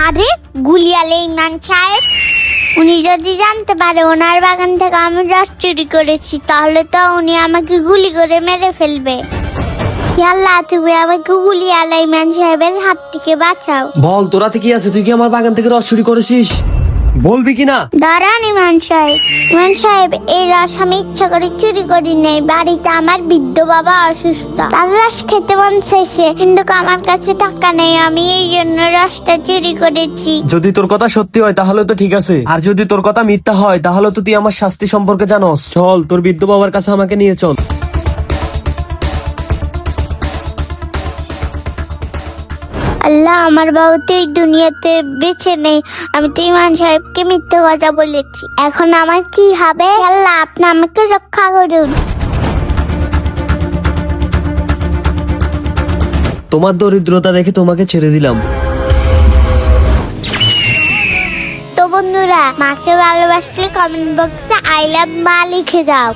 আরে গুলিয়ালে ইমাম সাহেব, উনি যদি জানতে পারে ওনার বাগান থেকে আমি রস চুরি করেছি, তাহলে তো উনি আমাকে গুলি করে মেরে ফেলবে। আল্লাহ, তুমি আমাকে গুলিয়ালে ইমাম সাহেবের হাত থেকে বাঁচাও। বল, তোরা কি আছে? তুই কি আমার বাগান থেকে রস চুরি করেছিস? বলবি কিনা? দাঁড়ান ইমাম সাহেব। ইমাম সাহেব, এই রস আমি ইচ্ছা করে চুরি করি নাই। বাড়িতে আমার বৃদ্ধ বাবা অসুস্থ, তার রস খেতে মন চাইছে, কিন্তু আমার কাছে টাকা নেই, আমি এই জন্য রসটা চুরি করেছি। যদি তোর কথা সত্যি হয় তাহলে তো ঠিক আছে, আর যদি তোর কথা মিথ্যা হয় তাহলে তো তুই আমার শাস্তি সম্পর্কে জানোস। চল, তোর বৃদ্ধ বাবার কাছে আমাকে নিয়ে চল। আল্লাহ, আমার বাবা তো এই দুনিয়াতে বেঁচে নেই, আমি তো ইমাম সাহেবকে মিথ্যে কথা বলেছি। এখন আমার কি হবে? আল্লাহ, আপনি আমাকে রক্ষা করুন। তোমার দরিদ্রতা দেখে তোমাকে ছেড়ে দিলাম। তো বন্ধুরা, মাকে ভালোবাসলে কমেন্ট বক্সে আই লাভ মা লিখে দাও।